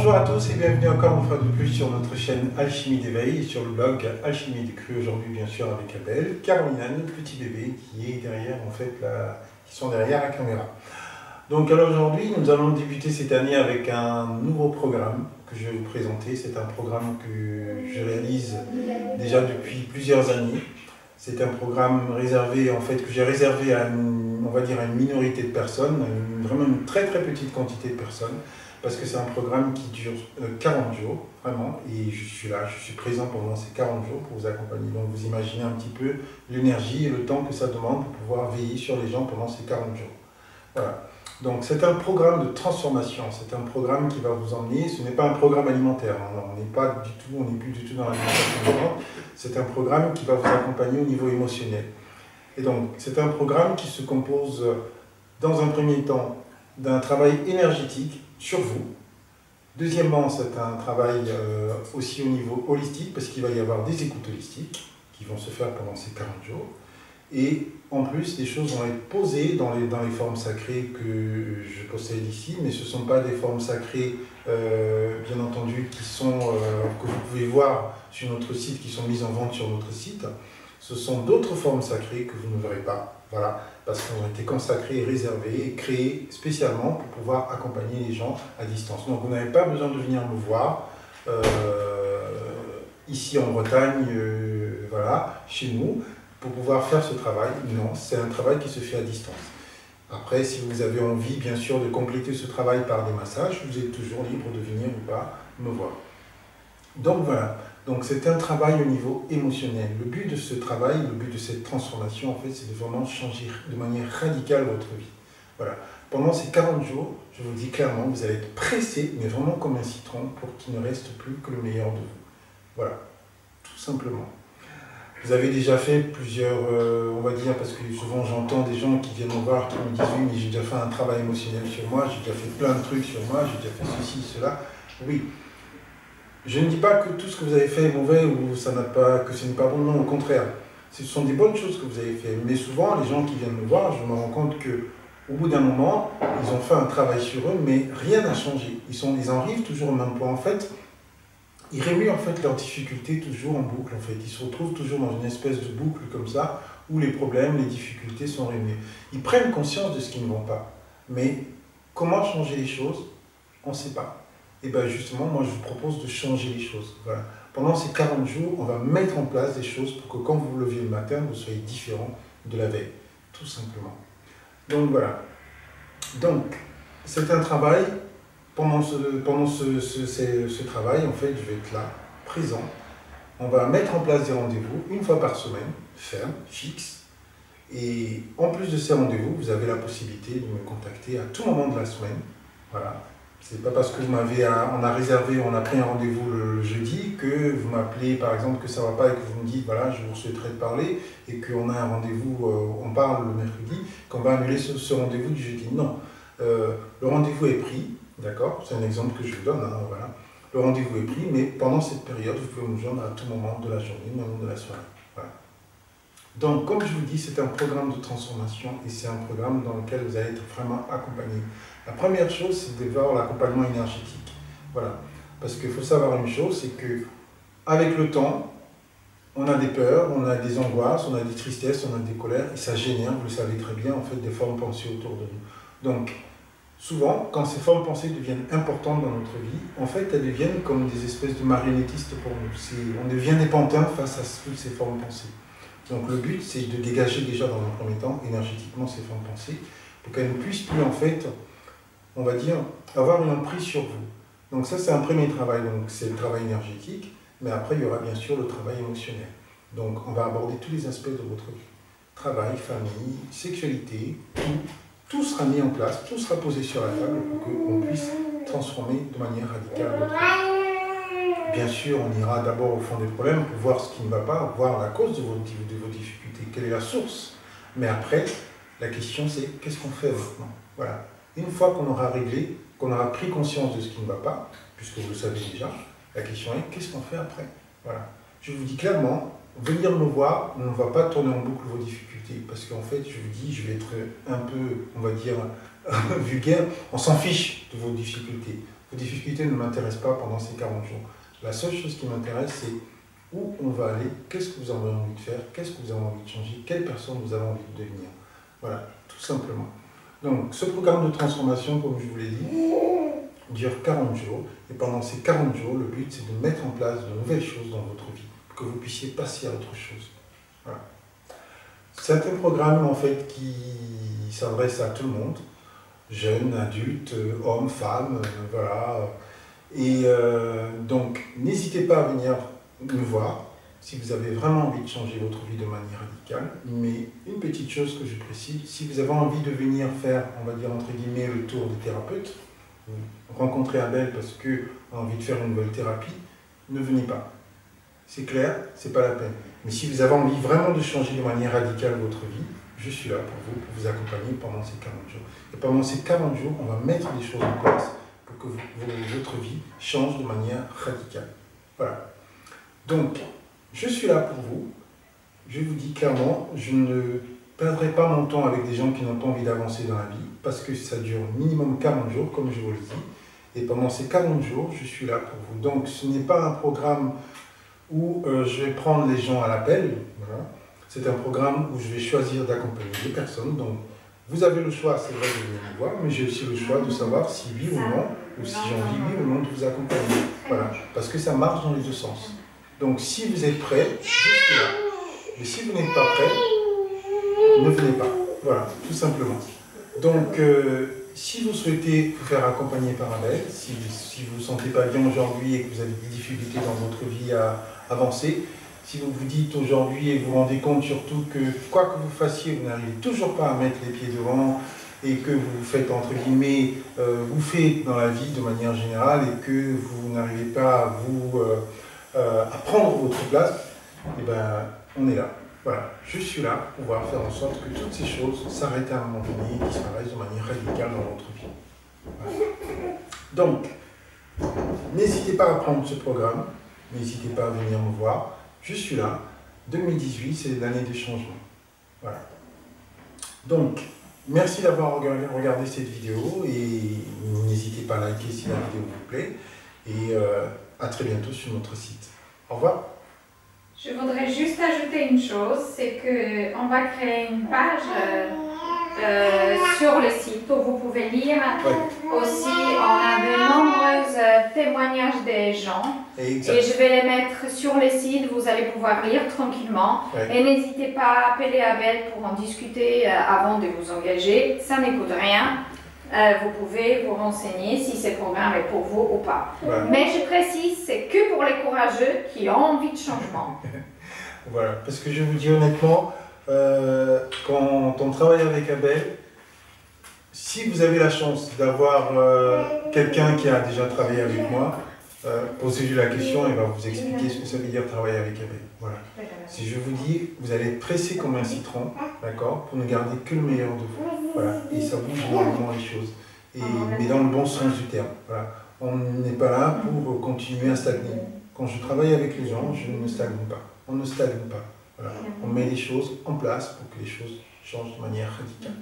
Bonjour à tous et bienvenue encore une fois de plus sur notre chaîne Alchimie d'éveil et sur le blog Alchimie des Crus, aujourd'hui bien sûr avec Abel, Carolina, notre petit bébé qui est derrière en fait qui sont derrière la caméra. Donc alors aujourd'hui nous allons débuter cette année avec un nouveau programme que je vais vous présenter. C'est un programme que je réalise déjà depuis plusieurs années. C'est un programme réservé en fait que j'ai réservé à on va dire à une minorité de personnes, vraiment une très petite quantité de personnes. Parce que c'est un programme qui dure 40 jours, vraiment, et je suis là, je suis présent pendant ces 40 jours pour vous accompagner. Donc vous imaginez un petit peu l'énergie et le temps que ça demande pour pouvoir veiller sur les gens pendant ces 40 jours. Voilà. Donc c'est un programme de transformation, c'est un programme qui va vous emmener, ce n'est pas un programme alimentaire, hein, on n'est pas du tout, on n'est plus du tout dans l'alimentation, c'est un programme qui va vous accompagner au niveau émotionnel. Et donc c'est un programme qui se compose dans un premier temps d'un travail énergétique sur vous. Deuxièmement, c'est un travail aussi au niveau holistique, parce qu'il va y avoir des écoutes holistiques qui vont se faire pendant ces 40 jours. Et en plus, des choses vont être posées dans les formes sacrées que je possède ici, mais ce ne sont pas des formes sacrées, bien entendu, que vous pouvez voir sur notre site, qui sont mises en vente sur notre site. Ce sont d'autres formes sacrées que vous ne verrez pas. Voilà, parce qu'elles ont été consacrées, réservées et créées spécialement pour pouvoir accompagner les gens à distance. Donc vous n'avez pas besoin de venir me voir ici en Bretagne, voilà, chez nous, pour pouvoir faire ce travail. Non, c'est un travail qui se fait à distance. Après, si vous avez envie, bien sûr, de compléter ce travail par des massages, vous êtes toujours libre de venir ou pas me voir. Donc voilà. Donc c'est un travail au niveau émotionnel. Le but de ce travail, le but de cette transformation, en fait, c'est de vraiment changer de manière radicale votre vie. Voilà. Pendant ces 40 jours, je vous dis clairement, vous allez être pressé, mais vraiment comme un citron, pour qu'il ne reste plus que le meilleur de vous. Voilà, tout simplement. Vous avez déjà fait plusieurs, on va dire, parce que souvent j'entends des gens qui viennent me voir, qui me disent « Oui, mais j'ai déjà fait un travail émotionnel sur moi, j'ai déjà fait plein de trucs sur moi, j'ai déjà fait ceci, cela. » Oui. Je ne dis pas que tout ce que vous avez fait est mauvais ou que ce n'est pas bon, non, au contraire. Ce sont des bonnes choses que vous avez fait. Mais souvent, les gens qui viennent me voir, je me rends compte qu'au bout d'un moment, ils ont fait un travail sur eux, mais rien n'a changé. Ils en arrivent toujours au même point. En fait, ils remuent en fait leurs difficultés toujours en boucle. En fait. Ils se retrouvent toujours dans une espèce de boucle comme ça, où les problèmes, les difficultés sont remués. Ils prennent conscience de ce qui ne va pas. Mais comment changer les choses, on ne sait pas. Et bien justement, moi je vous propose de changer les choses. Voilà. Pendant ces 40 jours, on va mettre en place des choses pour que quand vous vous leviez le matin, vous soyez différent de la veille, tout simplement. Donc voilà. Donc, c'est un travail, pendant ce travail, en fait, je vais être là, présent. On va mettre en place des rendez-vous une fois par semaine, ferme, fixe. Et en plus de ces rendez-vous, vous avez la possibilité de me contacter à tout moment de la semaine. Voilà. C'est pas parce que on a pris un rendez-vous le jeudi que vous m'appelez par exemple que ça va pas et que vous me dites voilà je vous souhaiterais te parler et qu'on a un rendez-vous, on parle le mercredi, qu'on va annuler ce rendez-vous du jeudi. Non, le rendez-vous est pris, d'accord, c'est un exemple que je vous donne, hein, voilà. Le rendez-vous est pris, mais pendant cette période, vous pouvez me joindre à tout moment de la journée, même de la soirée. Voilà. Donc, comme je vous dis, c'est un programme de transformation et c'est un programme dans lequel vous allez être vraiment accompagné. La première chose, c'est de voir l'accompagnement énergétique. Voilà. Parce qu'il faut savoir une chose, c'est que avec le temps, on a des peurs, on a des angoisses, on a des tristesses, on a des colères, et ça génère, vous le savez très bien, en fait, des formes pensées autour de nous. Donc, souvent, quand ces formes pensées deviennent importantes dans notre vie, en fait, elles deviennent comme des espèces de marionnettistes pour nous. On devient des pantins face à toutes ces formes pensées. Donc le but, c'est de dégager déjà dans un premier temps, énergétiquement, ces formes pensées, pour qu'elles ne puissent plus, en fait, on va dire, avoir une emprise sur vous. Donc ça, c'est un premier travail, donc c'est le travail énergétique, mais après, il y aura bien sûr le travail émotionnel. Donc on va aborder tous les aspects de votre vie. Travail, famille, sexualité, tout sera mis en place, tout sera posé sur la table pour qu'on puisse transformer de manière radicale votre vie. Bien sûr, on ira d'abord au fond des problèmes pour voir ce qui ne va pas, voir la cause de vos difficultés, quelle est la source. Mais après, la question c'est qu'est-ce qu'on fait maintenant? Voilà. Une fois qu'on aura réglé, qu'on aura pris conscience de ce qui ne va pas, puisque vous le savez déjà, la question est qu'est-ce qu'on fait après? Voilà. Je vous dis clairement, venir me voir ne va pas tourner en boucle vos difficultés, parce qu'en fait, je vous dis, je vais être un peu, on va dire, vulgaire, on s'en fiche de vos difficultés. Vos difficultés ne m'intéressent pas pendant ces 40 jours. La seule chose qui m'intéresse, c'est où on va aller, qu'est-ce que vous avez envie de faire, qu'est-ce que vous avez envie de changer, quelle personne vous avez envie de devenir. Voilà, tout simplement. Donc, ce programme de transformation, comme je vous l'ai dit, dure 40 jours. Et pendant ces 40 jours, le but, c'est de mettre en place de nouvelles choses dans votre vie, pour que vous puissiez passer à autre chose. Voilà. C'est un programme, en fait, qui s'adresse à tout le monde, jeunes, adultes, hommes, femmes, voilà. Et donc, n'hésitez pas à venir me voir si vous avez vraiment envie de changer votre vie de manière radicale. Mais une petite chose que je précise, si vous avez envie de venir faire, on va dire entre guillemets, le tour des thérapeutes, vous rencontrez Abel parce que vous avez envie de faire une nouvelle thérapie, ne venez pas. C'est clair, c'est pas la peine. Mais si vous avez envie vraiment de changer de manière radicale votre vie, je suis là pour vous accompagner pendant ces 40 jours. Et pendant ces 40 jours, on va mettre des choses en place pour que votre vie change de manière radicale. Voilà. Donc, je suis là pour vous. Je vous dis clairement, je ne perdrai pas mon temps avec des gens qui n'ont pas envie d'avancer dans la vie, parce que ça dure minimum 40 jours, comme je vous le dis. Et pendant ces 40 jours, je suis là pour vous. Donc, ce n'est pas un programme où je vais prendre les gens à l'appel. Voilà. C'est un programme où je vais choisir d'accompagner des personnes. Donc, vous avez le choix, c'est vrai, de venir me voir, mais j'ai aussi le choix de savoir si oui ou non, ou si j'ai envie, oui ou non, de vous accompagner. Voilà. Parce que ça marche dans les deux sens. Donc, si vous êtes prêts, je suis là. Mais si vous n'êtes pas prêts, ne venez pas. Voilà, tout simplement. Donc, si vous souhaitez vous faire accompagner par Abel, si vous ne vous sentez pas bien aujourd'hui et que vous avez des difficultés dans votre vie à avancer, si vous vous dites aujourd'hui et vous vous rendez compte surtout que quoi que vous fassiez, vous n'arrivez toujours pas à mettre les pieds devant et que vous vous faites entre guillemets bouffer dans la vie de manière générale et que vous n'arrivez pas à prendre votre place, eh ben, on est là. Voilà, je suis là pour pouvoir faire en sorte que toutes ces choses s'arrêtent à un moment donné et disparaissent de manière radicale dans votre vie. Voilà. Donc, n'hésitez pas à prendre ce programme, n'hésitez pas à venir me voir. Je suis là. 2018, c'est l'année des changements. Voilà. Donc, merci d'avoir regardé cette vidéo et n'hésitez pas à liker si la vidéo vous plaît. Et à très bientôt sur notre site. Au revoir. Je voudrais juste ajouter une chose, c'est qu'on va créer une page sur le site où vous pouvez lire. Ouais. Aussi, on a de nombreux témoignages des gens. Exact. Et je vais les mettre sur le site, vous allez pouvoir lire tranquillement. Ouais. Et n'hésitez pas à appeler Abel pour en discuter avant de vous engager. Ça ne coûte rien. Vous pouvez vous renseigner si ce programme est pour vous ou pas. Voilà. Mais je précise, c'est que pour les courageux qui ont envie de changement. Voilà, parce que je vous dis honnêtement, quand on travaille avec Abel, si vous avez la chance d'avoir quelqu'un qui a déjà travaillé avec moi, posez-lui la question et il va vous expliquer ce que ça veut dire travailler avec Abel. Voilà. Si je vous dis, vous allez être pressé comme un citron, d'accord, pour ne garder que le meilleur de vous. Voilà. Et ça bouge énormément les choses. Mais dans le bon sens du terme. Voilà. On n'est pas là pour continuer à stagner. Quand je travaille avec les gens, je ne stagne pas. On ne stagne pas. Voilà. On met les choses en place pour que les choses changent de manière radicale.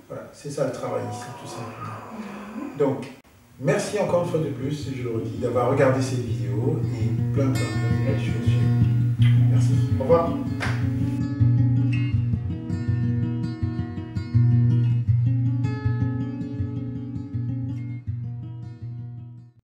Voilà. C'est ça le travail ici, tout simplement. Donc, merci encore une fois de plus, je le redis, d'avoir regardé cette vidéo et plein de belles choses. Merci. Au revoir.